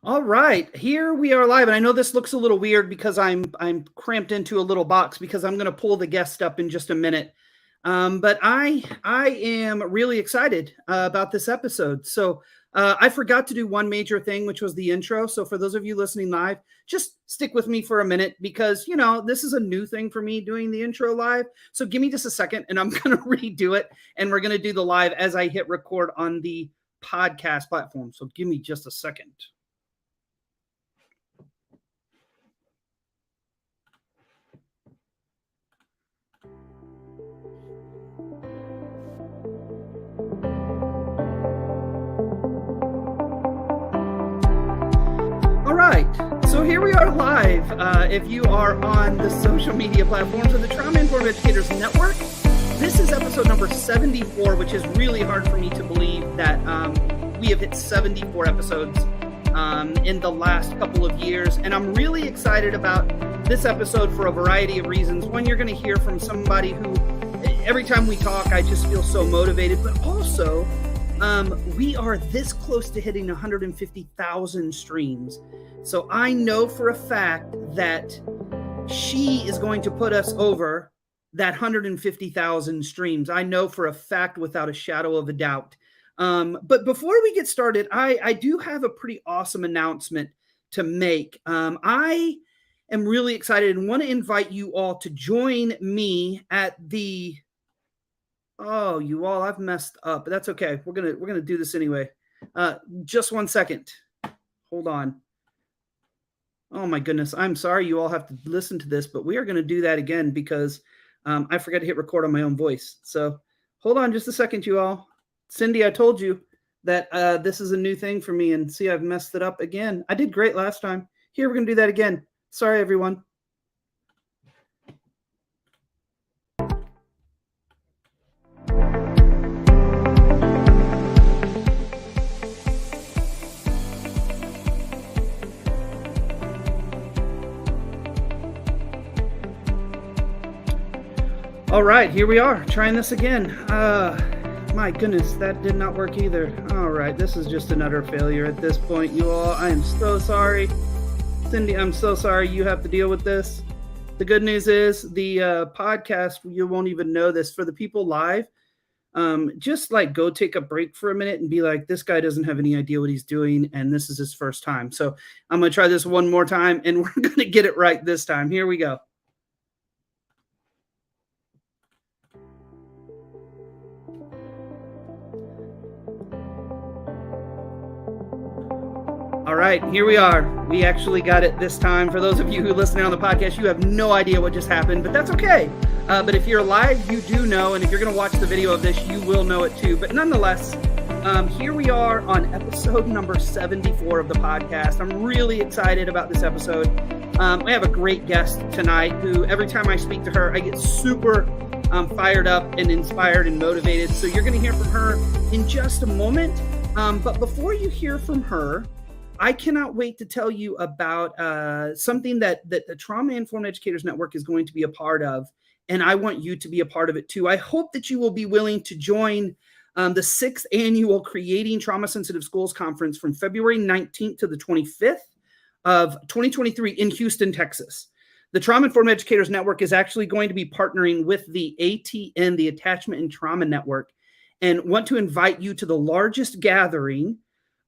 All right, here we are live, and I know this looks a little weird because I'm cramped into a little box because I'm going to pull the guest up in just a minute. But I am really excited about this episode. So I forgot to do one major thing, which was the intro. So for those of you listening live, just stick with me for a minute because this is a new thing for me doing the intro live. So give me just a second, and I'm going to redo it, and we're going to do the live as I hit record on the podcast platform. So give me just a second. All right, so here we are live. If you are on the social media platforms of the Trauma Informed Educators Network, this is episode number 74, which is really hard for me to believe that we have hit 74 episodes in the last couple of years. And I'm really excited about this episode for a variety of reasons. One, you're going to hear from somebody who, every time we talk, I just feel so motivated, but also we are this close to hitting 150,000 streams. So I know for a fact that she is going to put us over that 150,000 streams. I know for a fact without a shadow of a doubt. But before we get started, I do have a pretty awesome announcement to make. I am really excited and want to invite you all to join me at the... Oh, you all, I've messed up, but that's okay. We're gonna do this anyway. Just one second. Hold on. Oh my goodness. I'm sorry you all have to listen to this, but we are going to do that again because I forgot to hit record on my own voice. So hold on just a second, you all. Cindy, I told you that this is a new thing for me, and see, I've messed it up again. I did great last time. Here, we're going to do that again. Sorry, everyone. All right, here we are trying this again. My goodness, that did not work either. All right, this is just another failure at this point, you all. I am so sorry. Cindy, I'm so sorry you have to deal with this. The good news is the podcast, you won't even know this. For the people live, just like go take a break for a minute and be like, this guy doesn't have any idea what he's doing, and this is his first time. So I'm going to try this one more time, and we're going to get it right this time. Here we go. All right, here we are. We actually got it this time. For those of you who are listening on the podcast, you have no idea what just happened, but that's okay. But if you're live, you do know, and if you're going to watch the video of this, you will know it too. But nonetheless, here we are on episode number 74 of the podcast. I'm really excited about this episode. We have a great guest tonight who, every time I speak to her, I get super fired up and inspired and motivated. So you're going to hear from her in just a moment. But before you hear from her, I cannot wait to tell you about something that the Trauma Informed Educators Network is going to be a part of, and I want you to be a part of it too. I hope that you will be willing to join the 6th annual Creating Trauma-Sensitive Schools Conference from February 19th to the 25th of 2023 in Houston, Texas. The Trauma Informed Educators Network is actually going to be partnering with the ATN, the Attachment and Trauma Network, and want to invite you to the largest gathering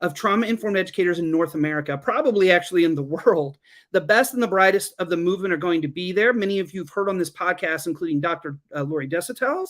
of trauma-informed educators in North America, probably actually in the world. The best and the brightest of the movement are going to be there. Many of you have heard on this podcast, including Dr. Lori Desautel,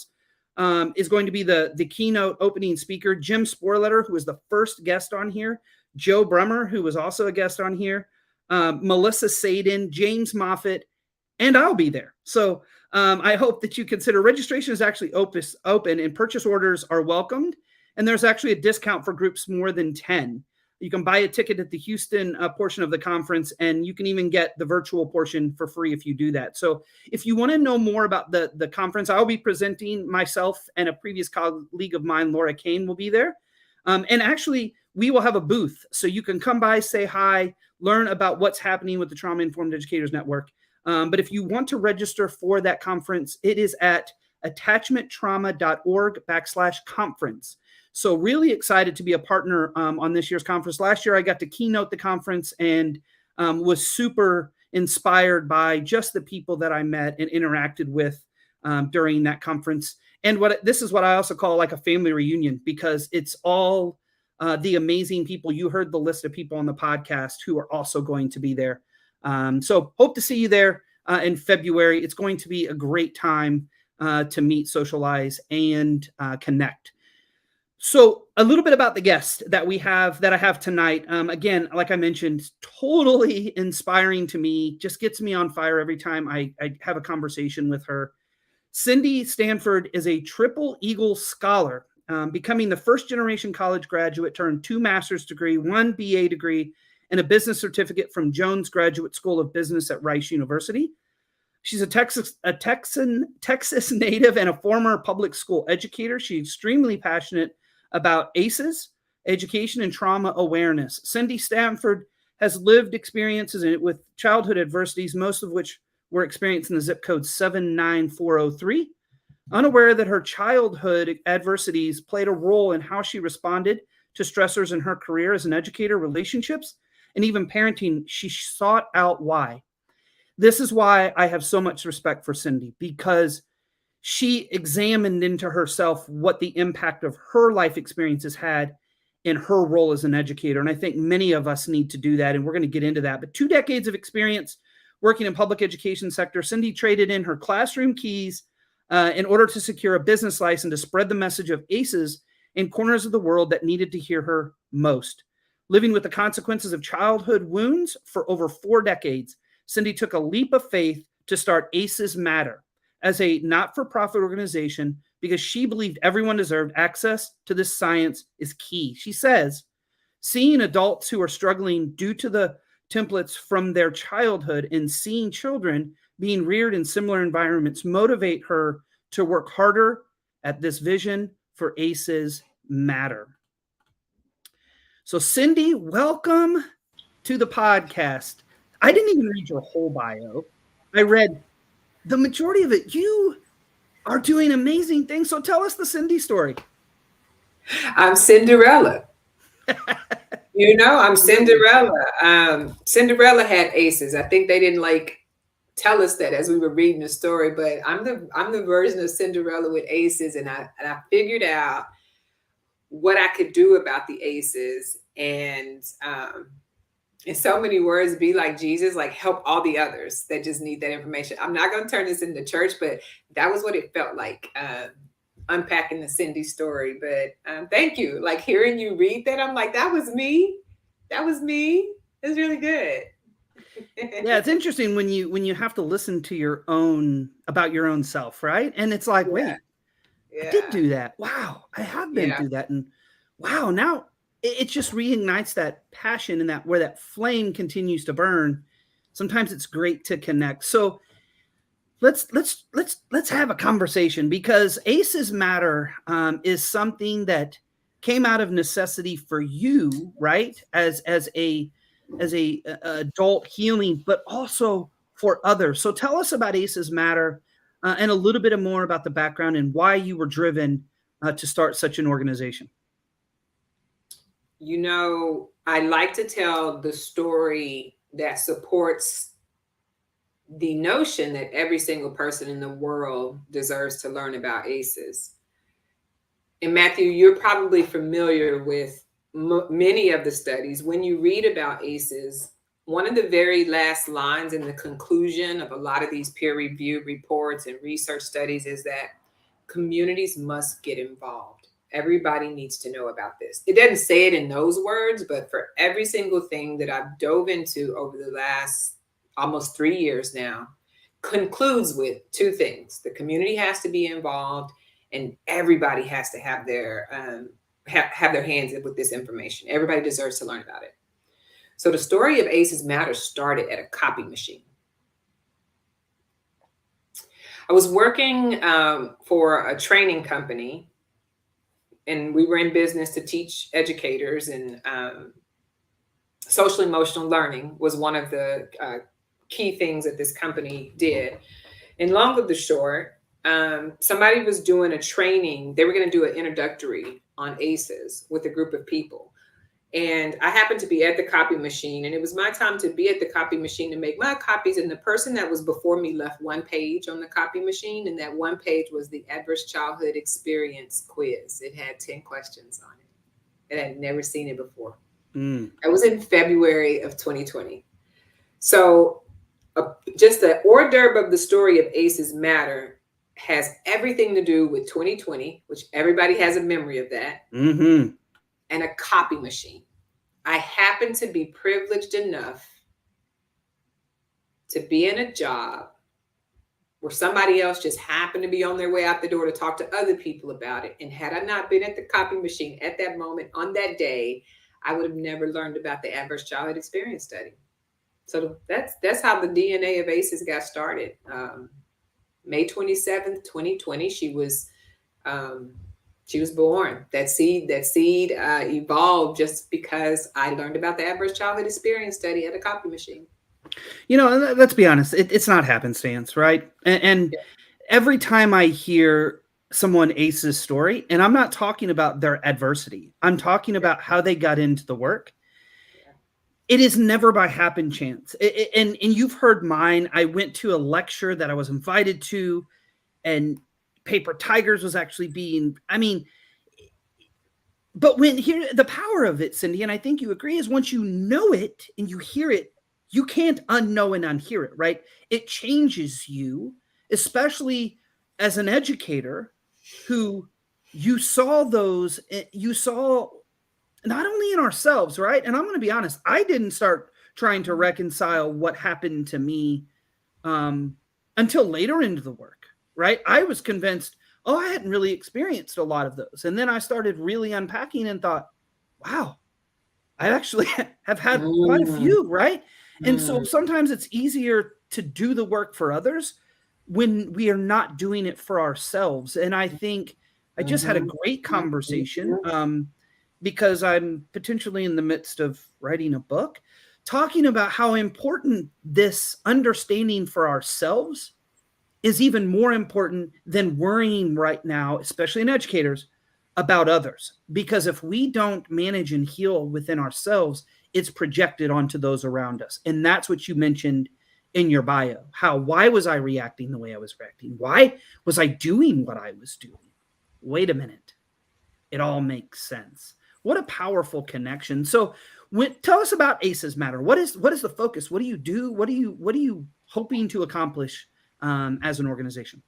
is going to be the keynote opening speaker. Jim Sporletter, who was the first guest on here. Joe Brummer, who was also a guest on here. Melissa Sadin, James Moffitt, and I'll be there. So I hope that you consider. Registration is actually open and purchase orders are welcomed. And there's actually a discount for groups more than 10. You can buy a ticket at the Houston portion of the conference, and you can even get the virtual portion for free if you do that. So if you want to know more about the conference, I'll be presenting. Myself and a previous colleague of mine, Laura Kane, will be there. And actually, we will have a booth. So you can come by, say hi, learn about what's happening with the Trauma Informed Educators Network. But if you want to register for that conference, it is at attachmenttrauma.org/conference. So really excited to be a partner on this year's conference. Last year, I got to keynote the conference and was super inspired by just the people that I met and interacted with during that conference. And this is what I also call like a family reunion, because it's all the amazing people. You heard the list of people on the podcast who are also going to be there. So hope to see you there in February. It's going to be a great time to meet, socialize, and connect. So a little bit about the guest that I have tonight. Again, like I mentioned, totally inspiring to me, just gets me on fire every time I have a conversation with her. Cendie Stanford is a triple Eagle scholar, becoming the first generation college graduate to earn 2 master's degree, 1 BA degree, and a business certificate from Jones Graduate School of Business at Rice University. She's a Texas native and a former public school educator. She's extremely passionate about ACEs, education, and trauma awareness. Cendie Stanford has lived experiences with childhood adversities, most of which were experienced in the zip code 79403. Unaware that her childhood adversities played a role in how she responded to stressors in her career as an educator, relationships, and even parenting, she sought out why. This is why I have so much respect for Cendie, because she examined into herself what the impact of her life experiences had in her role as an educator. And I think many of us need to do that, and we're going to get into that. But 2 decades of experience working in public education sector, Cendie traded in her classroom keys in order to secure a business license to spread the message of ACEs in corners of the world that needed to hear her most. Living with the consequences of childhood wounds for over 4 decades, Cendie took a leap of faith to start ACEs Matter as a not-for-profit organization because she believed everyone deserved access to this science is key. She says, seeing adults who are struggling due to the templates from their childhood and seeing children being reared in similar environments motivate her to work harder at this vision for ACEs Matter. So Cendie, welcome to the podcast. I didn't even read your whole bio. I read the majority of it. You are doing amazing things. So tell us the Cendie story. I'm Cinderella. I'm Cinderella. Cinderella had aces. I think they didn't tell us that as we were reading the story, but I'm the version of Cinderella with aces, and I figured out what I could do about the aces, and in so many words, be like Jesus, like help all the others that just need that information. I'm not going to turn this into church, but that was what it felt like, unpacking the Cendie story. But thank you. Like hearing you read that, I'm like, that was me. That was me. It's really good. Yeah, it's interesting when you have to listen to about your own self, right? And it's like, wait, I did do that. Wow, I have been through that, and wow, now it just reignites that passion and that where that flame continues to burn. Sometimes it's great to connect. So let's have a conversation, because ACEs Matter is something that came out of necessity for you, right? As a adult healing, but also for others. So tell us about ACEs Matter and a little bit more about the background and why you were driven to start such an organization. I like to tell the story that supports the notion that every single person in the world deserves to learn about ACEs. And Matthew, you're probably familiar with many of the studies. When you read about ACEs, one of the very last lines in the conclusion of a lot of these peer-reviewed reports and research studies is that communities must get involved. Everybody needs to know about this. It doesn't say it in those words, but for every single thing that I've dove into over the last almost 3 years now, concludes with 2 things. The community has to be involved, and everybody has to have their hands in with this information. Everybody deserves to learn about it. So the story of ACEs Matter started at a copy machine. I was working for a training company, and we were in business to teach educators, and social emotional learning was one of the key things that this company did. And long of the short, Somebody was doing a training. They were going to do an introductory on ACEs with a group of people. And I happened to be at the copy machine, and it was my time to be at the copy machine to make my copies. And the person that was before me left one page on the copy machine, and that one page was the adverse childhood experience quiz. It had 10 questions on it, and I'd never seen it before. That was in February of 2020. So just the hors d'oeuvre of the story of ACEs Matter has everything to do with 2020, which everybody has a memory of that, and a copy machine. I happen to be privileged enough to be in a job where somebody else just happened to be on their way out the door to talk to other people about it. And had I not been at the copy machine at that moment on that day, I would have never learned about the adverse childhood experience study. So that's how the DNA of ACEs got started. May 27th, 2020, she was born. That seed evolved just because I learned about the adverse childhood experience study at a copy machine. Let's be honest, it's not happenstance, right? And every time I hear someone ACE's story, and I'm not talking about their adversity, I'm talking about how they got into the work. It is never by happen chance. And you've heard mine. I went to a lecture that I was invited to, and Paper Tigers was actually but when here, the power of it, Cendie, and I think you agree, is once you know it and you hear it, you can't unknow and unhear it, right? It changes you, especially as an educator who you saw not only in ourselves, right? And I'm going to be honest, I didn't start trying to reconcile what happened to me until later into the work, right? I was convinced, I hadn't really experienced a lot of those. And then I started really unpacking and thought, wow, I actually have had quite a few, right? And so sometimes it's easier to do the work for others when we are not doing it for ourselves. And I think I just had a great conversation because I'm potentially in the midst of writing a book, talking about how important this understanding for ourselves is even more important than worrying right now, especially in educators, about others. Because if we don't manage and heal within ourselves, it's projected onto those around us. And that's what you mentioned in your bio. Why was I reacting the way I was reacting? Why was I doing what I was doing? Wait a minute. It all makes sense. What a powerful connection. So tell us about ACEs Matter. What is the focus? What do you do? What are you hoping to accomplish as an organization?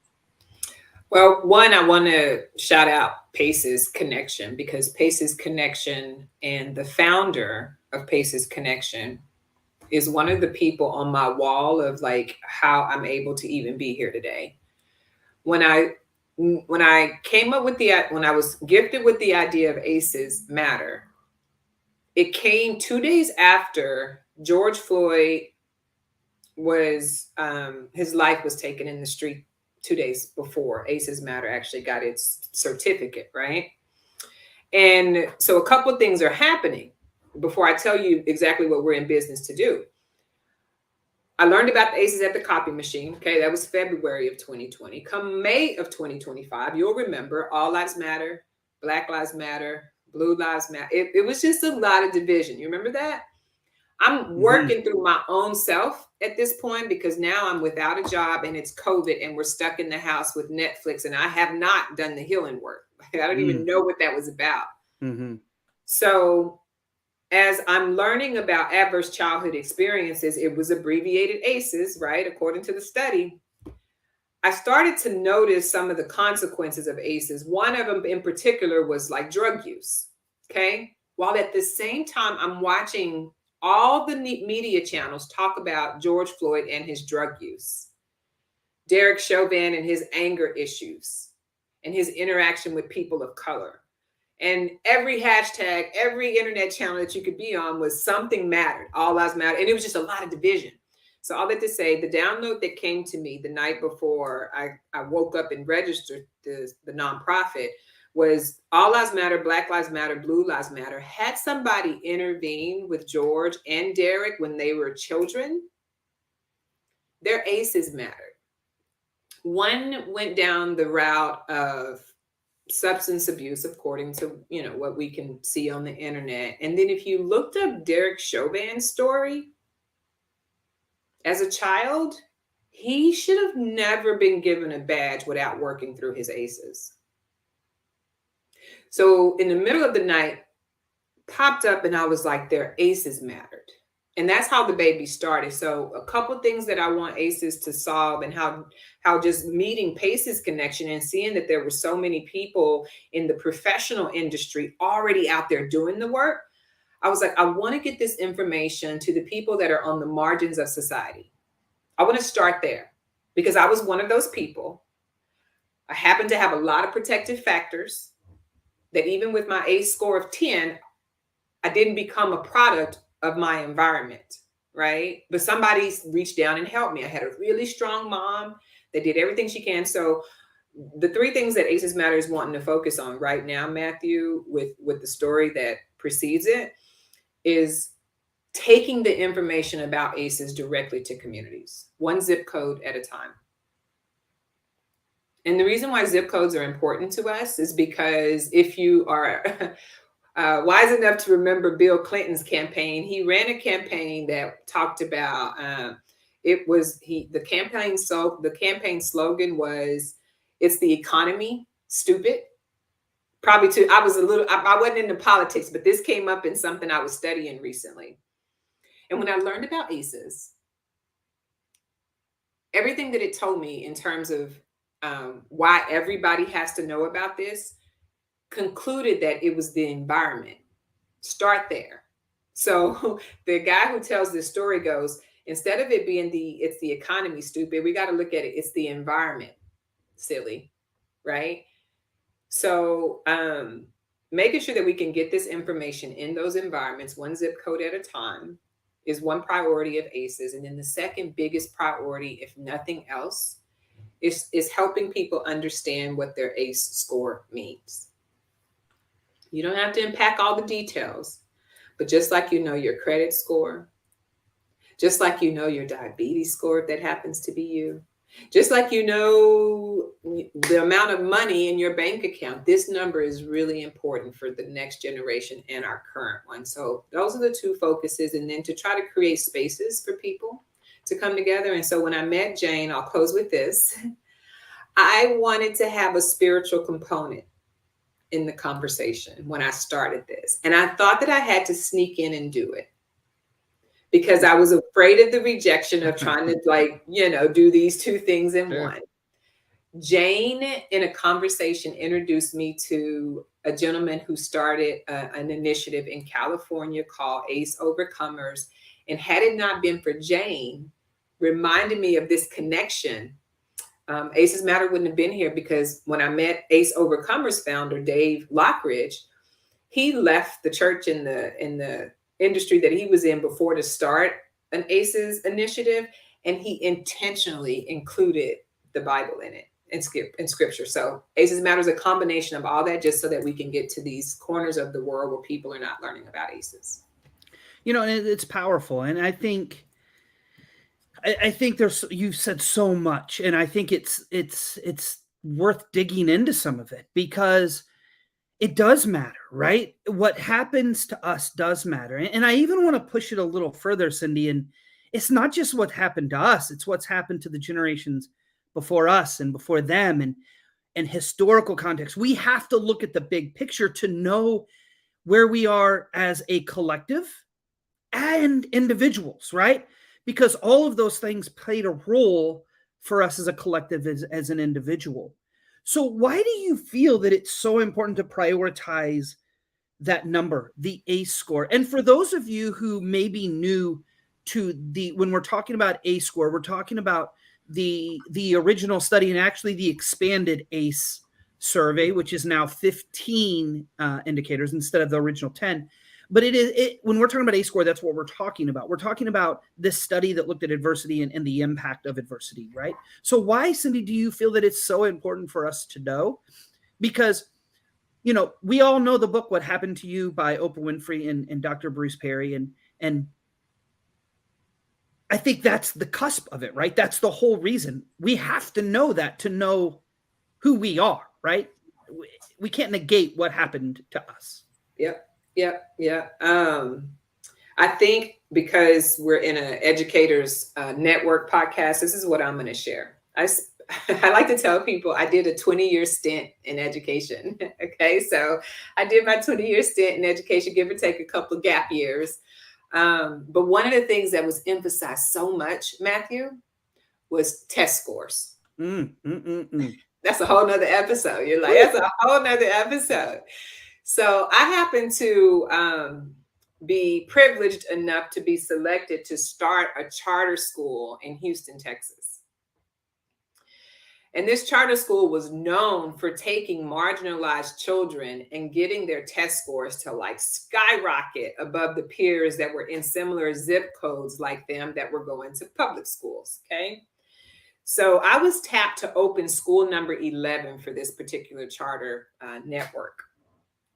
Well, one, I want to shout out Pace's Connection, because Pace's Connection and the founder of Pace's Connection is one of the people on my wall of like how I'm able to even be here today. When I came up with when I was gifted with the idea of ACEs Matter, it came 2 days after George Floyd was his life was taken in the street. 2 days before ACEs Matter actually got its certificate, right? And so a couple of things are happening before I tell you exactly what we're in business to do. I learned about the ACEs at the copy machine. Okay, that was February of 2020. Come May of 2025, you'll remember All Lives Matter, Black Lives Matter, Blue Lives Matter. It was just a lot of division. You remember that? I'm working through my own self at this point, because now I'm without a job and it's COVID and we're stuck in the house with Netflix, and I have not done the healing work. I don't even know what that was about. So as I'm learning about adverse childhood experiences, it was abbreviated ACEs, right? According to the study, I started to notice some of the consequences of ACEs. One of them in particular was like drug use. Okay. While at the same time, I'm watching all the media channels talk about George Floyd and his drug use, Derek Chauvin and his anger issues, and his interaction with people of color. And every hashtag, every internet channel that you could be on was something mattered, All Lives Matter. And it was just a lot of division. So all that to say, the download that came to me the night before I woke up and registered the nonprofit was All Lives Matter, Black Lives Matter, Blue Lives Matter. Had somebody intervene with George and Derek when they were children, their ACEs mattered. One went down the route of substance abuse, according to what we can see on the internet. And then if you looked up Derek Chauvin's story as a child, he should have never been given a badge without working through his ACEs. So in the middle of the night, popped up and I was like, their ACEs mattered. And that's how the baby started. So a couple things that I want ACEs to solve, and how just meeting Pace's connection and seeing that there were so many people in the professional industry already out there doing the work. I was like, I want to get this information to the people that are on the margins of society. I want to start there because I was one of those people. I happen to have a lot of protective factors that even with my ACE score of 10, I didn't become a product of my environment, right? But somebody reached down and helped me. I had a really strong mom that did everything she can. So the three things that ACEs Matter is wanting to focus on right now, Matthew, with the story that precedes it, is taking the information about ACEs directly to communities, one zip code at a time. And the reason why zip codes are important to us is because if you are wise enough to remember Bill Clinton's campaign, he ran a campaign that talked about the campaign slogan was, "It's the economy, stupid." Probably too. I wasn't into politics, but this came up in something I was studying recently. And when I learned about ACEs, everything that it told me in terms of why everybody has to know about this, concluded that it was the environment. Start there. So the guy who tells this story goes, instead of it being it's the economy, stupid, we got to look at it. It's the environment, silly, right? So making sure that we can get this information in those environments, one zip code at a time, is one priority of ACEs. And then the second biggest priority, if nothing else, is helping people understand what their ACE score means. You don't have to unpack all the details, but just like your credit score, just like your diabetes score, if that happens to be you, just like the amount of money in your bank account, this number is really important for the next generation and our current one. So those are the two focuses, and then to try to create spaces for people to come together. And so when I met Jane, I'll close with this, I wanted to have a spiritual component in the conversation when I started this. And I thought that I had to sneak in and do it because I was afraid of the rejection of trying to do these two things in one. Jane, in a conversation, introduced me to a gentleman who started an initiative in California called ACE Overcomers. And had it not been for Jane reminding me of this connection, ACEs Matter wouldn't have been here, because when I met ACE Overcomers founder, Dave Lockridge, he left the church in the industry that he was in before to start an ACEs initiative. And he intentionally included the Bible in it and scripture. So ACEs Matter is a combination of all that, just so that we can get to these corners of the world where people are not learning about ACEs. And it's powerful. And I think you've said so much, and I think it's worth digging into some of it, because it does matter, right? What happens to us does matter. And I even want to push it a little further, Cendie, and it's not just what happened to us, it's what's happened to the generations before us and before them, and historical context. We have to look at the big picture to know where we are as a collective and individuals, right? Because all of those things played a role for us as a collective, as an individual. So why do you feel that it's so important to prioritize that number, the ACE score? And for those of you who may be new to when we're talking about ACE score, we're talking about the original study and actually the expanded ACE survey, which is now 15 indicators instead of the original 10. But when we're talking about ACE score, that's what we're talking about. We're talking about this study that looked at adversity and the impact of adversity, right? So why, Cendie, do you feel that it's so important for us to know? Because, we all know the book, What Happened to You by Oprah Winfrey and Dr. Bruce Perry. And I think that's the cusp of it, right? That's the whole reason. We have to know that to know who we are, right? We can't negate what happened to us. Yep. I think because we're in an educators network podcast, this is what I'm going to share. I like to tell people I did a 20-year stint in education. Okay, so I did my 20-year stint in education, give or take a couple of gap years. But one of the things that was emphasized so much, Matthew, was test scores. That's a whole nother episode. You're like, that's a whole nother episode. So I happen to be privileged enough to be selected to start a charter school in Houston, Texas. And this charter school was known for taking marginalized children and getting their test scores to like skyrocket above the peers that were in similar zip codes like them that were going to public schools. Okay. So I was tapped to open school number 11 for this particular charter network.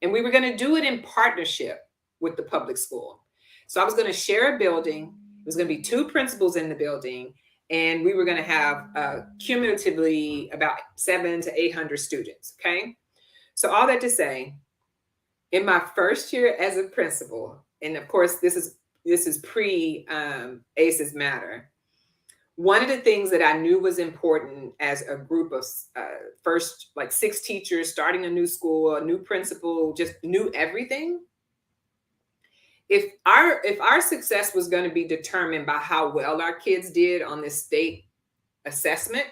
And we were going to do it in partnership with the public school. So I was going to share a building. It was going to be 2 principals in the building. And we were going to have cumulatively about 700 to 800 students. Okay. So all that to say, in my first year as a principal, and of course, this is pre ACEs Matter. One of the things that I knew was important as a group of first, like 6 teachers starting a new school, a new principal, just knew everything. If our success was going to be determined by how well our kids did on this state assessment,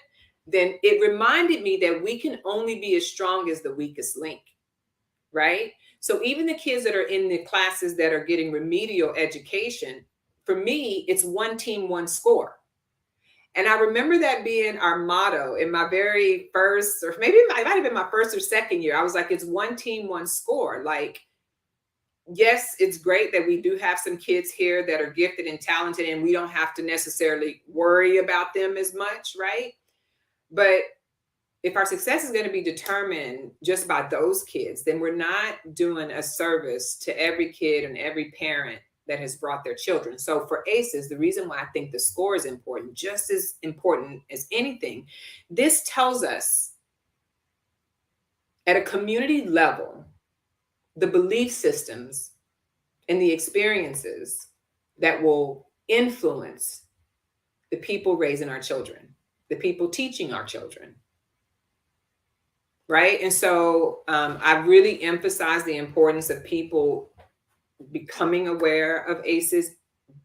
then it reminded me that we can only be as strong as the weakest link, right? So even the kids that are in the classes that are getting remedial education, for me, it's one team, one score. And I remember that being our motto in my very first, or maybe it might have been my first or second year. I was like, it's one team, one score. Like, yes, it's great that we do have some kids here that are gifted and talented, and we don't have to necessarily worry about them as much, right? But if our success is going to be determined just by those kids, then we're not doing a service to every kid and every parent that has brought their children. So for ACEs, the reason why I think the score is important, just as important as anything, this tells us at a community level, the belief systems and the experiences that will influence the people raising our children, the people teaching our children. Right. And so I really emphasize the importance of people becoming aware of ACEs.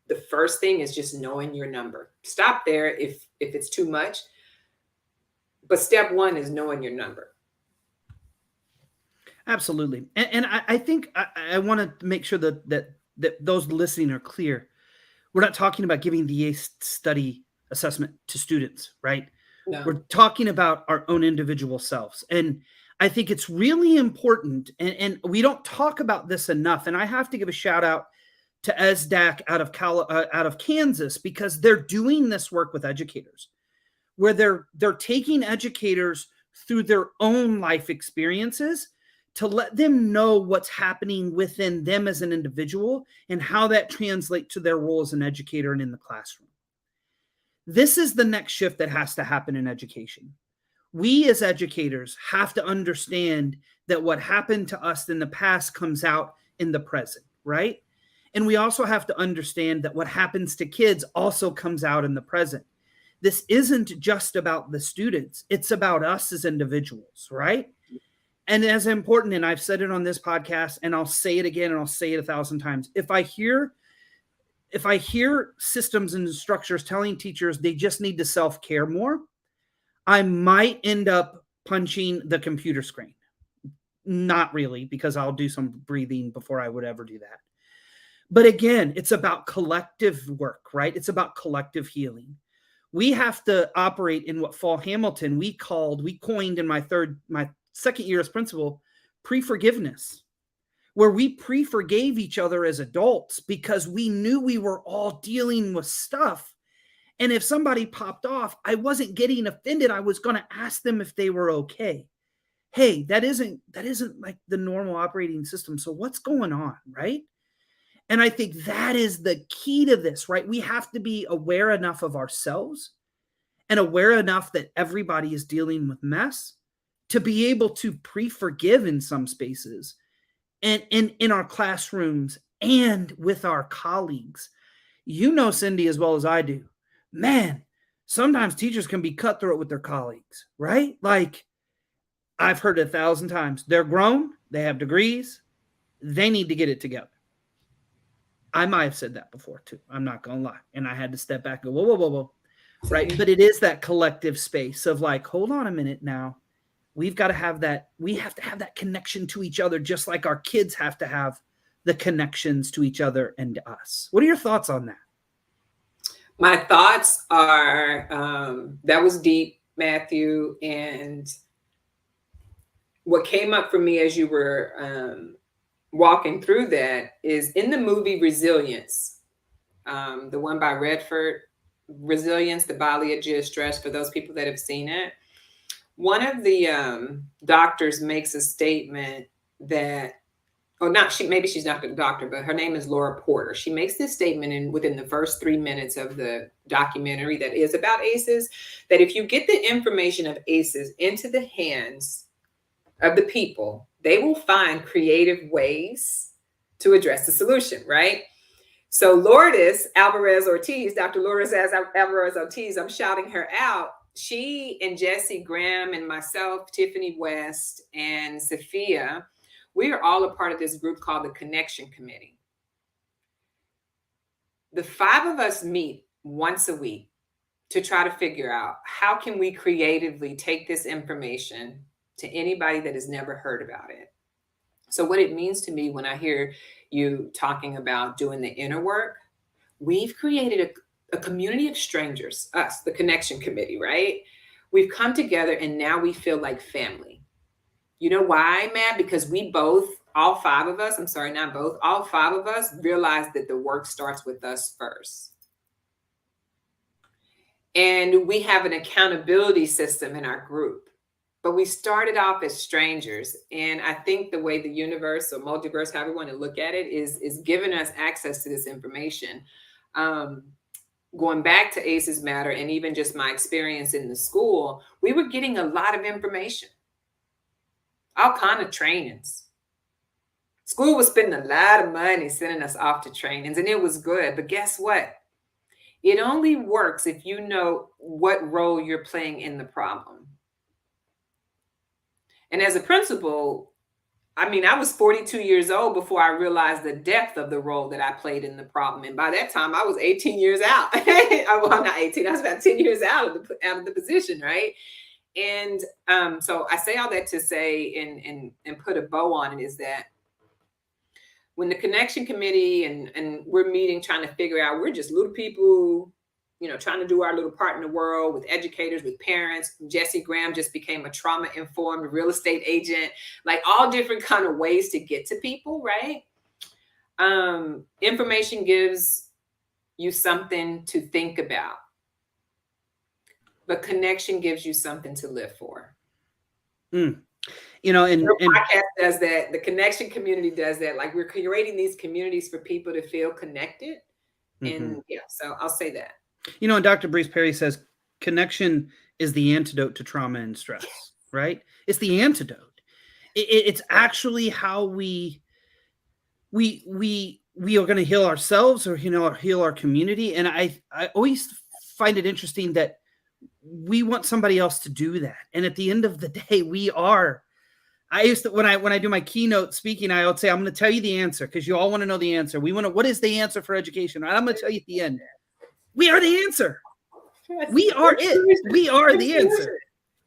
The first thing is just knowing your number. Stop there if it's too much. But step 1 is knowing your number. Absolutely. And I think I want to make sure that those listening are clear. We're not talking about giving the ACE study assessment to students, right? No. We're talking about our own individual selves. And I think it's really important, and we don't talk about this enough. And I have to give a shout out to ESDAC out of Kansas, because they're doing this work with educators, where they're taking educators through their own life experiences to let them know what's happening within them as an individual and how that translates to their role as an educator and in the classroom. This is the next shift that has to happen in education. We as educators have to understand that what happened to us in the past comes out in the present, right? And we also have to understand that what happens to kids also comes out in the present. This isn't just about the students. It's about us as individuals, right? And as important, and I've said it on this podcast, and I'll say it again, and I'll say it 1,000 times. If I hear systems and structures telling teachers they just need to self-care more, I might end up punching the computer screen. Not really, because I'll do some breathing before I would ever do that. But again, it's about collective work, right? It's about collective healing. We have to operate in what Fall Hamilton we coined in my second year as principal, pre-forgiveness, where we pre-forgave each other as adults because we knew we were all dealing with stuff. And if somebody popped off, I wasn't getting offended. I was going to ask them if they were okay. Hey, that isn't like the normal operating system. So what's going on, right? And I think that is the key to this, right? We have to be aware enough of ourselves and aware enough that everybody is dealing with mess to be able to pre-forgive in some spaces and in our classrooms and with our colleagues. You know, Cendie, as well as I do, man, sometimes teachers can be cutthroat with their colleagues, right? Like, I've heard 1,000 times, they're grown, they have degrees, they need to get it together. I might have said that before too. I'm not going to lie. And I had to step back and go, whoa, whoa, whoa, whoa. Right. But it is that collective space of like, hold on a minute now. We've got to have that. We have to have that connection to each other, just like our kids have to have the connections to each other and to us. What are your thoughts on that? My thoughts are, that was deep, Matthew. And what came up for me as you were walking through that is in the movie Resilience, the one by Redford, Resilience, the biology of stress, for those people that have seen it. One of the doctors makes a statement that, maybe she's not the doctor, but her name is Laura Porter. She makes this statement within the first 3 minutes of the documentary that is about ACEs, that if you get the information of ACEs into the hands of the people, they will find creative ways to address the solution, right? So Lourdes Alvarez-Ortiz, Dr. Lourdes Alvarez-Ortiz, I'm shouting her out. She and Jesse Graham and myself, Tiffany West and Sophia, we are all a part of this group called the Connection Committee. The 5 of us meet once a week to try to figure out how can we creatively take this information to anybody that has never heard about it. So what it means to me when I hear you talking about doing the inner work, we've created a community of strangers, us, the Connection Committee, right? We've come together and now we feel like family. You know why, Matt? Because we both, all 5 of us, I'm sorry, not both, all 5 of us realize that the work starts with us first. And we have an accountability system in our group. But we started off as strangers. And I think the way the universe or multiverse, however you want to look at it, is giving us access to this information. Going back to ACEs Matter and even just my experience in the school, we were getting a lot of information, all kind of trainings. School was spending a lot of money sending us off to trainings, and it was good. But guess what? It only works if you know what role you're playing in the problem. And as a principal, I mean, I was 42 years old before I realized the depth of the role that I played in the problem. And by that time, I was 18 years out. Well, not 18. I was about 10 years out of the position, right? And so I say all that to say and put a bow on it is that when the Connection Committee and we're meeting, trying to figure out, we're just little people, trying to do our little part in the world with educators, with parents. Jesse Graham just became a trauma-informed real estate agent, like all different kind of ways to get to people, right? Information gives you something to think about, but connection gives you something to live for. And podcast does that. The Connection Community does that. Like, we're creating these communities for people to feel connected. And so I'll say that. And Dr. Bruce Perry says connection is the antidote to trauma and stress, right? It's the antidote. It's actually how we are going to heal ourselves or, heal our community. And I always find it interesting that we want somebody else to do that. And at the end of the day, I used to, when I do my keynote speaking, I would say, I'm going to tell you the answer because you all want to know the answer. What is the answer for education? I'm going to tell you at the end. We are the answer. We are it. We are the answer.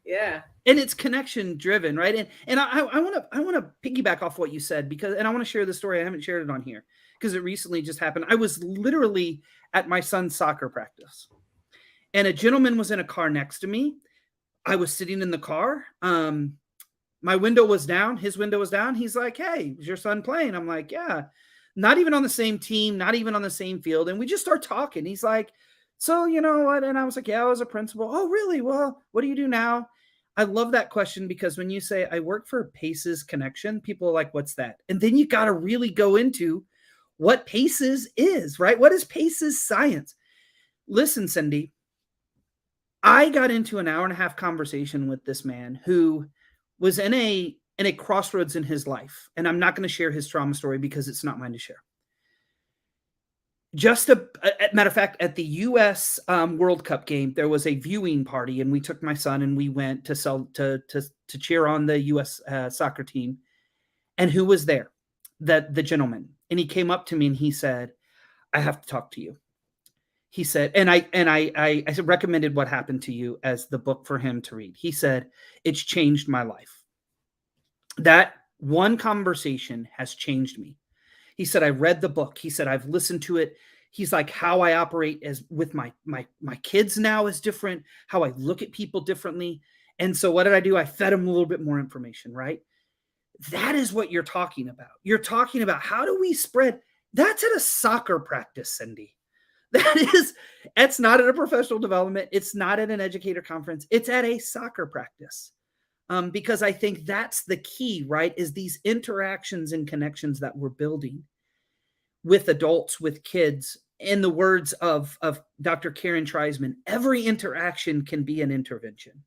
Yeah. And it's connection driven, right? And I want to piggyback off what you said and I want to share the story. I haven't shared it on here because it recently just happened. I was literally at my son's soccer practice and a gentleman was in a car next to me. I was sitting in the car. My window was down. His window was down. He's like, "Hey, is your son playing?" I'm like, "Yeah." Not even on the same team, not even on the same field. And we just start talking. He's like, "So, you know what?" And I was like, "Yeah, I was a principal." "Oh, really? Well, what do you do now?" I love that question because when you say I work for Pace's Connection, people are like, "What's that?" And then you got to really go into what PACES is, right? What is PACES science? Listen, Cendie, I got into an hour and a half conversation with this man who was in a crossroads in his life. And I'm not going to share his trauma story because it's not mine to share. Just a matter of fact, at the U.S. World Cup game, there was a viewing party, and we took my son and we went to cheer on the U.S. Soccer team. And who was there? The gentleman. And he came up to me and he said, "I have to talk to you." He said, and I recommended What Happened to You as the book for him to read. He said, "It's changed my life. That one conversation has changed me." He said, "I read the book." He said, "I've listened to it." He's like, "How I operate as with my kids now is different. How I look at people differently." And so what did I do? I fed him a little bit more information, right? That is what you're talking about. You're talking about how do we spread. That's at a soccer practice, Cendie. It's not at a professional development. It's not at an educator conference. It's at a soccer practice. Because I think that's the key, right? Is these interactions and connections that we're building with adults, with kids. In the words of Dr. Karen Treisman, every interaction can be an intervention,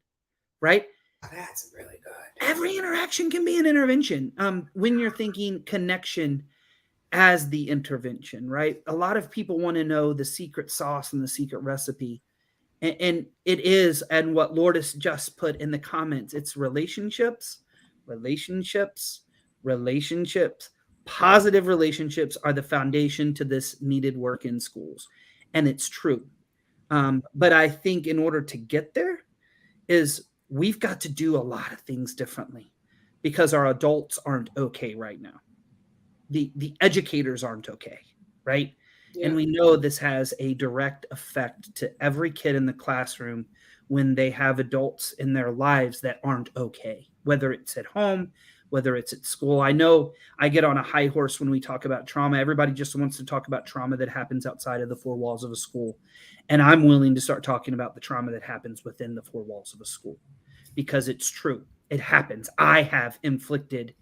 right? That's really good. Every interaction can be an intervention. When you're thinking connection as the intervention, right? A lot of people want to know the secret sauce and the secret recipe. And it is, and what Lourdes just put in the comments, it's relationships, relationships, relationships. Positive relationships are the foundation to this needed work in schools. And it's true. But I think in order to get there is we've got to do a lot of things differently because our adults aren't okay right now. The educators aren't okay, right? Yeah. And we know this has a direct effect to every kid in the classroom when they have adults in their lives that aren't okay, whether it's at home, whether it's at school. I know I get on a high horse when we talk about trauma. Everybody just wants to talk about trauma that happens outside of the four walls of a school. And I'm willing to start talking about the trauma that happens within the four walls of a school because it's true. It happens. I have inflicted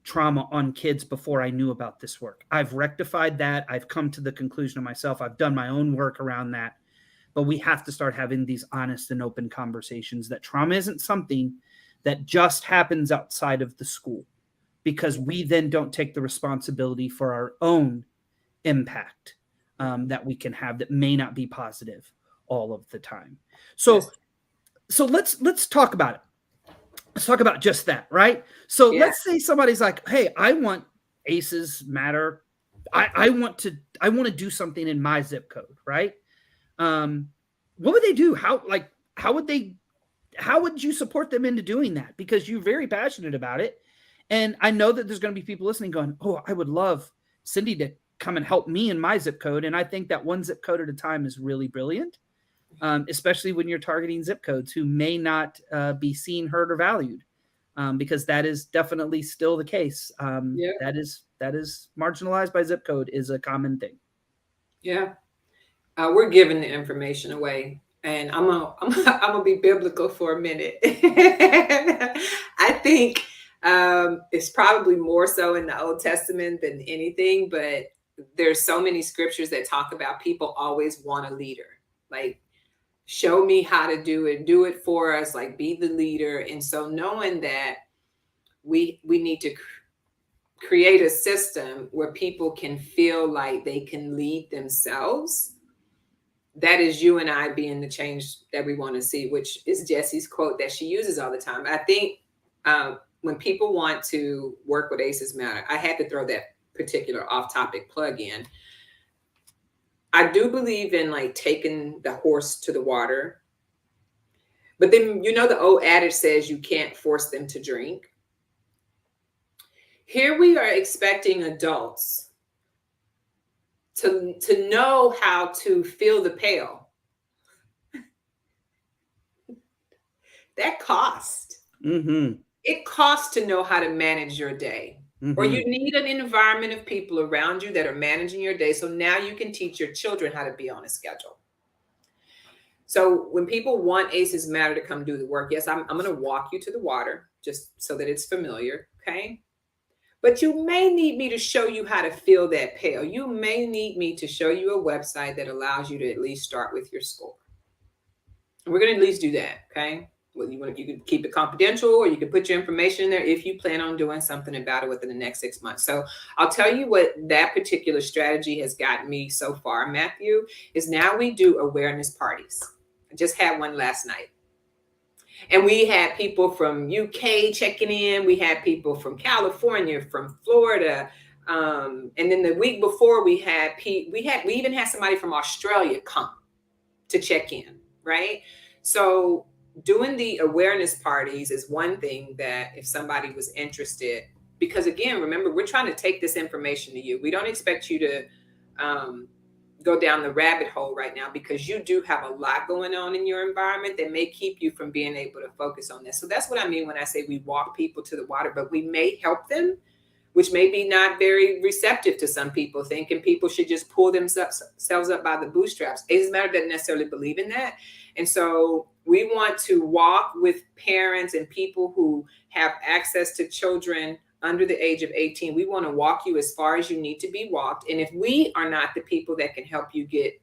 trauma on kids before I knew about this work. I've rectified that. I've come to the conclusion of myself. I've done my own work around that. But we have to start having these honest and open conversations that trauma isn't something that just happens outside of the school because we then don't take the responsibility for our own impact that we can have that may not be positive all of the time. So, yes. So let's talk about it. Let's talk about just that, right? So let's say somebody's like, "Hey, I want ACEs matter. I want to do something in my zip code, right?" What would they do? How would you support them into doing that? Because you're very passionate about it. And I know that there's going to be people listening going, "Oh, I would love Cendie to come and help me in my zip code." And I think that one zip code at a time is really brilliant. Especially when you're targeting zip codes who may not be seen, heard, or valued, because that is definitely still the case. That is marginalized by zip code is a common thing. Yeah, we're giving the information away, and I'm gonna be biblical for a minute. I think it's probably more so in the Old Testament than anything, but there's so many scriptures that talk about people always want a leader, like. Show me how to do it for us, like be the leader. And so knowing that we need to create a system where people can feel like they can lead themselves, that is you and I being the change that we want to see, which is Jessie's quote that she uses all the time. I think when people want to work with ACEs Matter, I had to throw that particular off-topic plug in. I do believe in like taking the horse to the water. But then, the old adage says you can't force them to drink. Here we are expecting adults to know how to fill the pail. That costs. Mm-hmm. It costs to know how to manage your day. Mm-hmm. Or you need an environment of people around you that are managing your day. So now you can teach your children how to be on a schedule. So when people want ACEs Matter to come do the work, yes, I'm going to walk you to the water just so that it's familiar. Okay. But you may need me to show you how to fill that pail. You may need me to show you a website that allows you to at least start with your score. We're going to at least do that, okay? Well, you can keep it confidential, or you can put your information in there if you plan on doing something about it within the next 6 months. So I'll tell you what that particular strategy has gotten me so far, Matthew, is now we do awareness parties. I just had one last night. And we had people from UK checking in. We had people from California, from Florida. And then the week before we even had somebody from Australia come to check in, right? So doing the awareness parties is one thing that if somebody was interested, because again, remember, we're trying to take this information to you. We don't expect you to go down the rabbit hole right now, because you do have a lot going on in your environment that may keep you from being able to focus on this. So that's what I mean when I say we walk people to the water, but we may help them, which may be not very receptive to some people, thinking people should just pull themselves up by the bootstraps. As a matter doesn't necessarily believe in that. And so we want to walk with parents and people who have access to children under the age of 18. We want to walk you as far as you need to be walked. And if we are not the people that can help you get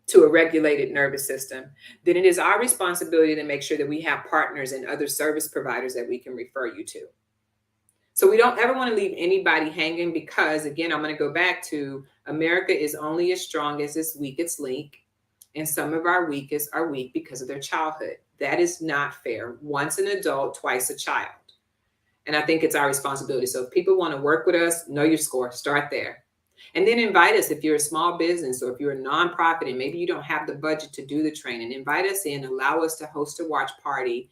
to a regulated nervous system, then it is our responsibility to make sure that we have partners and other service providers that we can refer you to. So we don't ever want to leave anybody hanging, because again, I'm going to go back to America is only as strong as its weakest link. And some of our weakest are weak because of their childhood. That is not fair. Once an adult, twice a child. And I think it's our responsibility. So if people want to work with us, know your score, start there. And then invite us if you're a small business, or if you're a nonprofit and maybe you don't have the budget to do the training, invite us in, allow us to host a watch party.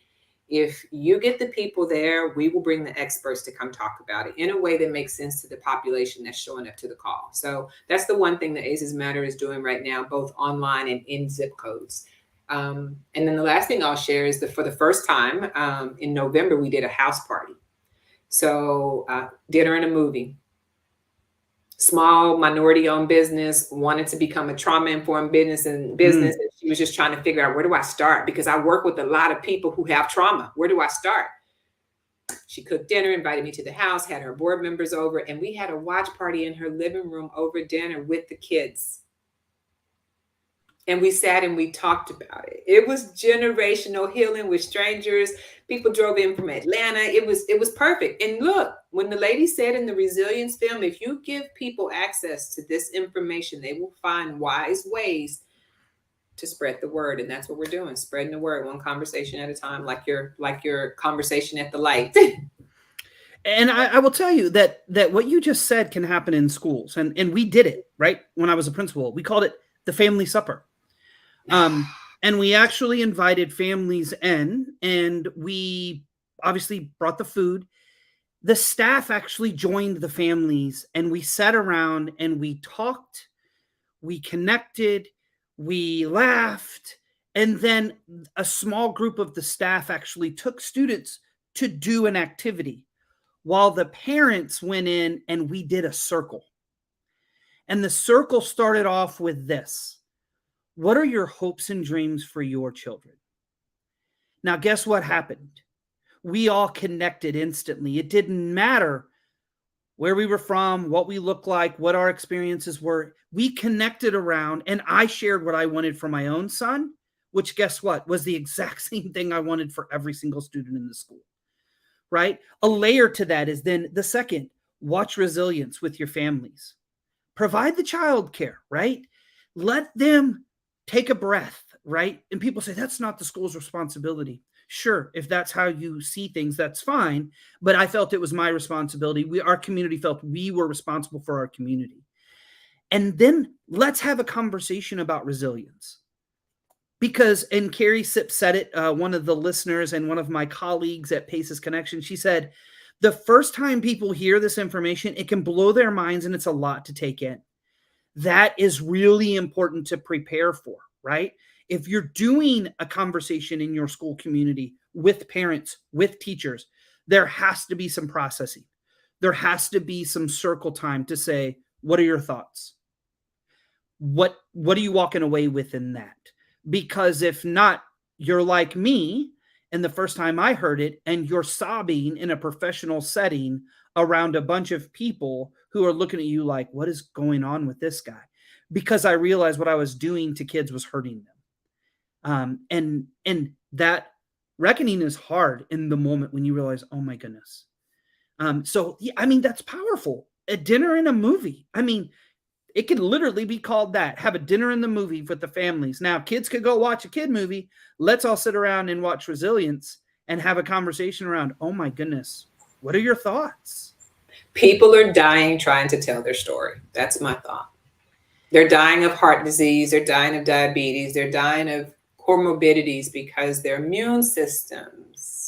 If you get the people there, we will bring the experts to come talk about it in a way that makes sense to the population that's showing up to the call. So that's the one thing that ACEs Matter is doing right now, both online and in zip codes. And then the last thing I'll share is that for the first time in November, we did a house party. So dinner and a movie. Small minority-owned business, wanted to become a trauma-informed business, and she was just trying to figure out, where do I start? Because I work with a lot of people who have trauma. Where do I start? She cooked dinner, invited me to the house, had her board members over, and we had a watch party in her living room over dinner with the kids. And we sat and we talked about it. It was generational healing with strangers. People drove in from Atlanta. It was perfect. And look, when the lady said in the resilience film, if you give people access to this information, they will find wise ways to spread the word. And that's what we're doing, spreading the word, one conversation at a time, like your conversation at the light. And I will tell you that what you just said can happen in schools. And we did it, right? When I was a principal, we called it the family supper. And we actually invited families in, and we obviously brought the food. The staff actually joined the families, and we sat around and we talked, we connected, we laughed. And then a small group of the staff actually took students to do an activity, while the parents went in and we did a circle. And the circle started off with this: what are your hopes and dreams for your children? Now, guess what happened? We all connected instantly. It didn't matter where we were from, what we looked like, what our experiences were. We connected around, and I shared what I wanted for my own son, which, guess what, was the exact same thing I wanted for every single student in the school, right? A layer to that is then the second, watch resilience with your families. Provide the childcare, right? Let them take a breath, right? And people say, that's not the school's responsibility. Sure, if that's how you see things, that's fine. But I felt it was my responsibility. Our community felt we were responsible for our community. And then let's have a conversation about resilience. Because, and Carrie Sipp said it, one of the listeners and one of my colleagues at Paces Connection, she said, the first time people hear this information, it can blow their minds and it's a lot to take in. That is really important to prepare for, right? If you're doing a conversation in your school community with parents, with teachers, there has to be some processing. There has to be some circle time to say, what are your thoughts? What are you walking away with in that? Because if not, you're like me, And the first time I heard it, and you're sobbing in a professional setting around a bunch of people who are looking at you like, what is going on with this guy? Because I realized what I was doing to kids was hurting them. And that reckoning is hard in the moment when you realize, oh my goodness. So yeah, I mean, that's powerful. A dinner and a movie. I mean, it could literally be called that. Have a dinner in the movie with the families. Now, kids could go watch a kid movie. Let's all sit around and watch Resilience and have a conversation around, oh my goodness, what are your thoughts? People are dying trying to tell their story. That's my thought. They're dying of heart disease. They're dying of diabetes. They're dying of comorbidities because their immune systems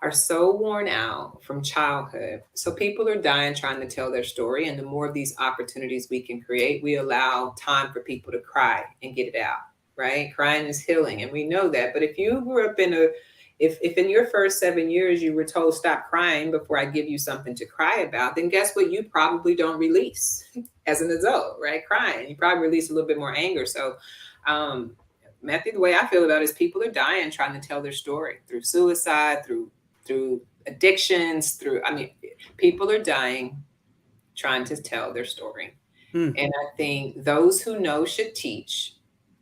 are so worn out from childhood. So people are dying trying to tell their story. And the more of these opportunities we can create, we allow time for people to cry and get it out, right? Crying is healing. And we know that. But if you grew up if in your first 7 years you were told stop crying before I give you something to cry about, then guess what? You probably don't release as an adult, right? Crying. You probably release a little bit more anger. So, Matthew, the way I feel about it is people are dying trying to tell their story through suicide, through addictions, people are dying trying to tell their story. And I think those who know should teach,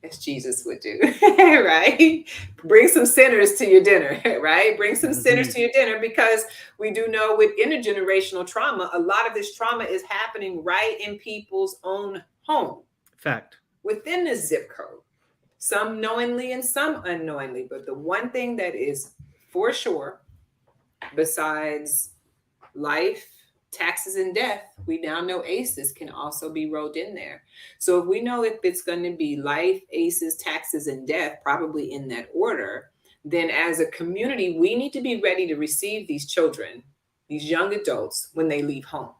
as Jesus would do, right? Bring some sinners to your dinner, right? Bring some sinners to your dinner, because we do know with intergenerational trauma, a lot of this trauma is happening right in people's own home. Fact. Within the zip code. Some knowingly and some unknowingly. But the one thing that is for sure, besides life, taxes, and death, we now know ACEs can also be rolled in there. So if we know if it's going to be life, ACEs, taxes, and death, probably in that order, then as a community, we need to be ready to receive these children, these young adults, when they leave home.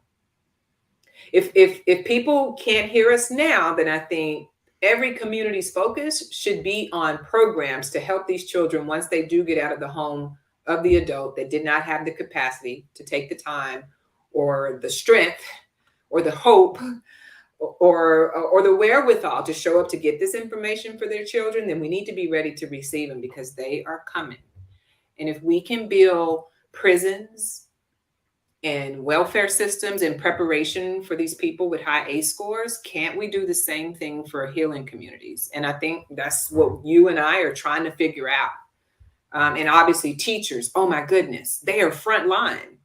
If people can't hear us now, then I think every community's focus should be on programs to help these children once they do get out of the home of the adult that did not have the capacity to take the time or the strength or the hope or the wherewithal to show up to get this information for their children. Then we need to be ready to receive them, because they are coming. And if we can build prisons and welfare systems in preparation for these people with high ACE scores, can't we do the same thing for healing communities? And I think that's what you and I are trying to figure out. And obviously teachers, oh my goodness, they are frontline.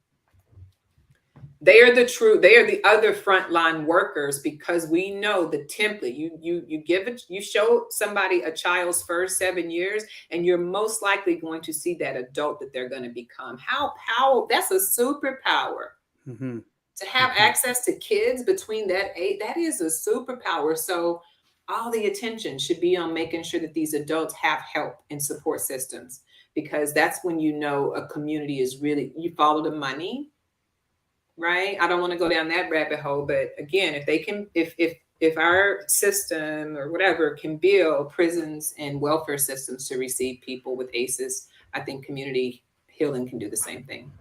They are the other frontline workers, because we know the template. You show somebody a child's first 7 years, and you're most likely going to see that adult that they're going to become. How powerful! That's a superpower. To have access to kids between that age, that is a superpower. So all the attention should be on making sure that these adults have help and support systems, because that's when you know a community is really, you follow the money. Right? I don't want to go down that rabbit hole, but again, if they can, if our system or whatever can build prisons and welfare systems to receive people with ACEs, I think community healing can do the same thing.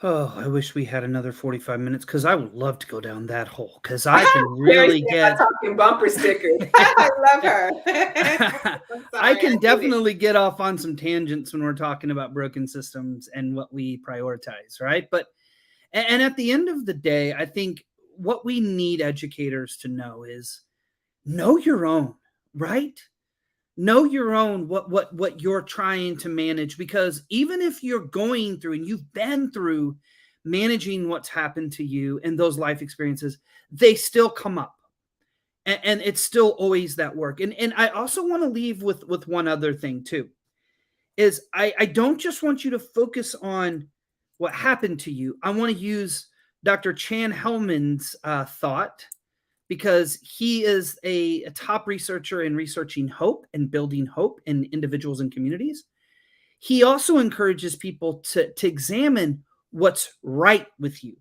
Oh, I wish we had another 45 minutes, because I would love to go down that hole, because I can really get talking bumper stickers. I love her. I can definitely get off on some tangents when we're talking about broken systems and what we prioritize, right? But and at the end of the day, I think what we need educators to know is know your own, right? Know your own, what you're trying to manage, because even if you're going through and you've been through managing what's happened to you and those life experiences, they still come up. And it's still always that work. And I also want to leave with one other thing too, is I don't just want you to focus on what happened to you. I want to use Dr. Chan Hellman's thought, because he is a top researcher in researching hope and building hope in individuals and communities. He also encourages people to examine what's right with you.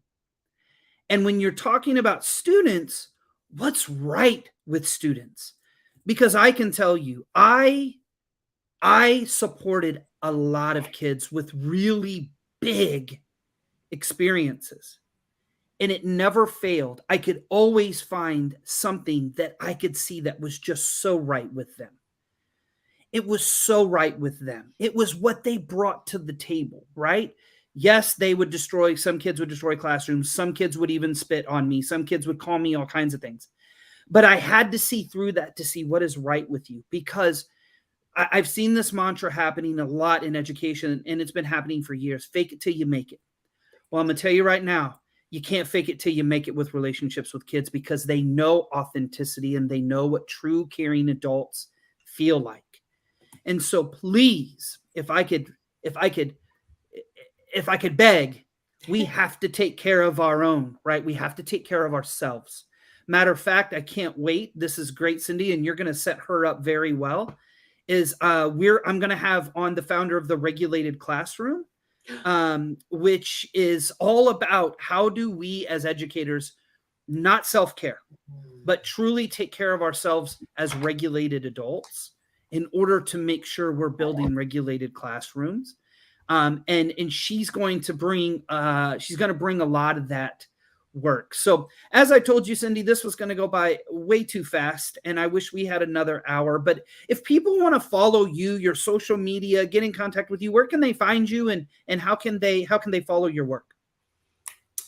And when you're talking about students, what's right with students? Because I can tell you, I supported a lot of kids with really big experiences, and it never failed. I could always find something that I could see that was just so right with them. it was so right with them. It was what they brought to the table, right? Yes, some kids would destroy classrooms. Some kids would even spit on me. Some kids would call me all kinds of things. But I had to see through that to see what is right with you, because I've seen this mantra happening a lot in education, and it's been happening for years. Fake it till you make it. Well, I'm going to tell you right now, you can't fake it till you make it with relationships with kids, because they know authenticity and they know what true caring adults feel like. And so please, if I could beg, we have to take care of our own, right? We have to take care of ourselves. Matter of fact, I can't wait. This is great, Cendie, and you're going to set her up very well. I'm going to have on the founder of the Regulated Classroom, which is all about how do we as educators not self-care, but truly take care of ourselves as regulated adults in order to make sure we're building regulated classrooms. And she's going to bring a lot of that work. So as I told you, Cendie, this was going to go by way too fast, and I wish we had another hour. But if people want to follow you, your social media, get in contact with you, where can they find you, and how can they follow your work?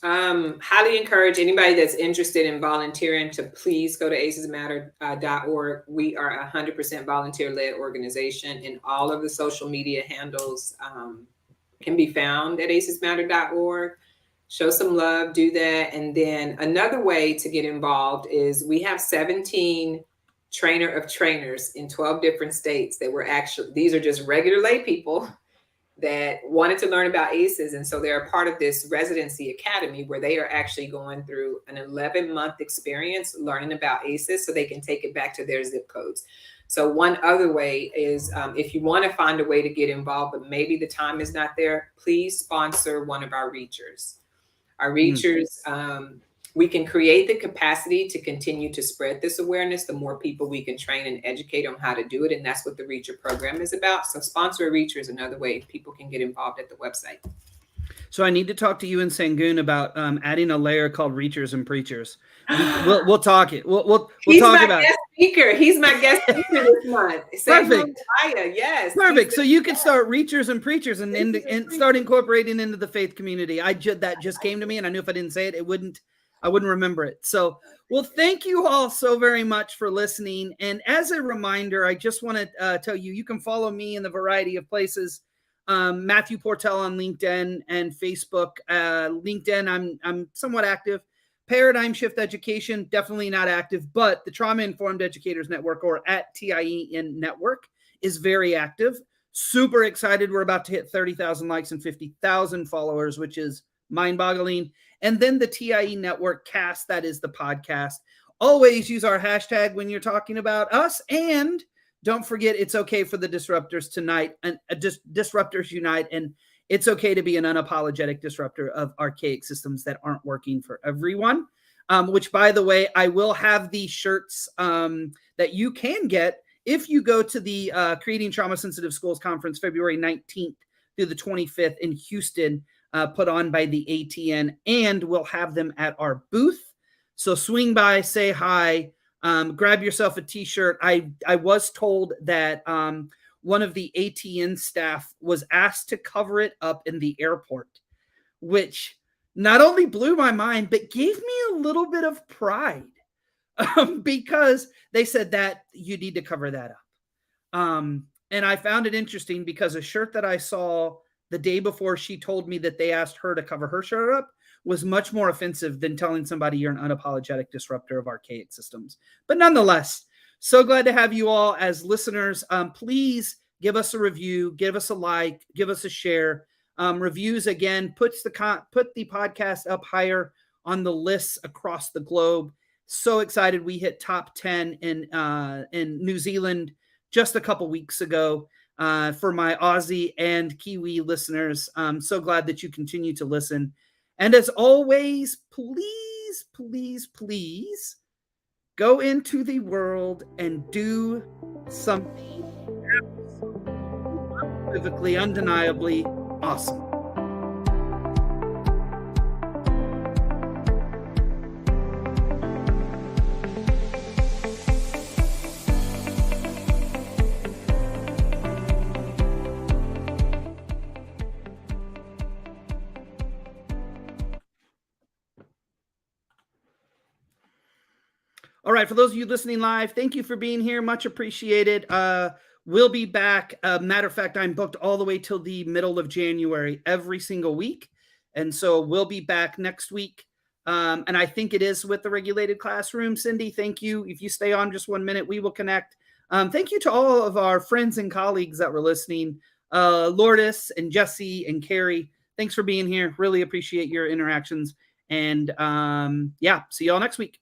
Highly encourage anybody that's interested in volunteering to please go to acesmatter.org. We are a 100% volunteer-led organization, and all of the social media handles can be found at acesmatter.org. Show some love, do that. And then another way to get involved is we have 17 trainer of trainers in 12 different states that were these are just regular lay people that wanted to learn about ACEs. And so they're a part of this residency academy where they are actually going through an 11-month experience learning about ACEs so they can take it back to their zip codes. So one other way is if you want to find a way to get involved, but maybe the time is not there, please sponsor one of our reachers. Our reachers, we can create the capacity to continue to spread this awareness. The more people we can train and educate on how to do it. And that's what the Reacher program is about. So sponsor a Reacher is another way people can get involved at the website. So I need to talk to you and Sangoon about adding a layer called Reachers and Preachers. We'll talk it. We'll talk about it. He's my guest speaker this month. Perfect. Yes. Perfect. So you can start Reachers and Preachers and start incorporating into the faith community. That just came to me, and I knew if I didn't say it, I wouldn't remember it. So, well, thank you all so very much for listening. And as a reminder, I just want to tell you, you can follow me in the variety of places. Matthew Portell on LinkedIn and Facebook. LinkedIn, I'm somewhat active. Paradigm Shift Education, definitely not active, but the Trauma Informed Educators Network, or at TIEN Network, is very active. Super excited. We're about to hit 30,000 likes and 50,000 followers, which is mind-boggling. And then the TIE Network Cast, that is the podcast. Always use our hashtag when you're talking about us. And don't forget, it's okay for the disruptors tonight, and disruptors unite. And it's okay to be an unapologetic disruptor of archaic systems that aren't working for everyone. Which, by the way, I will have these shirts that you can get if you go to the Creating Trauma Sensitive Schools Conference, February 19th through the 25th in Houston, put on by the ATN, and we'll have them at our booth. So swing by, say hi, grab yourself a t-shirt. I was told that one of the ATN staff was asked to cover it up in the airport, which not only blew my mind, but gave me a little bit of pride because they said that you need to cover that up. And I found it interesting because a shirt that I saw the day before she told me that they asked her to cover her shirt up was much more offensive than telling somebody you're an unapologetic disruptor of archaic systems. But nonetheless, so glad to have you all as listeners. Please give us a review, give us a like, give us a share. Reviews, again, put the podcast up higher on the lists across the globe. So excited we hit top 10 in New Zealand just a couple weeks ago. For my Aussie and Kiwi listeners, I'm so glad that you continue to listen. And as always, please, please, please go into the world and do something unequivocally, undeniably awesome. All right, for those of you listening live, thank you for being here. Much appreciated. We'll be back. Matter of fact, I'm booked all the way till the middle of January every single week. And so we'll be back next week. And I think it is with the regulated classroom. Cendie, thank you. If you stay on just 1 minute, we will connect. Thank you to all of our friends and colleagues that were listening. Lourdes and Jesse and Carrie, thanks for being here. Really appreciate your interactions. And yeah, see y'all next week.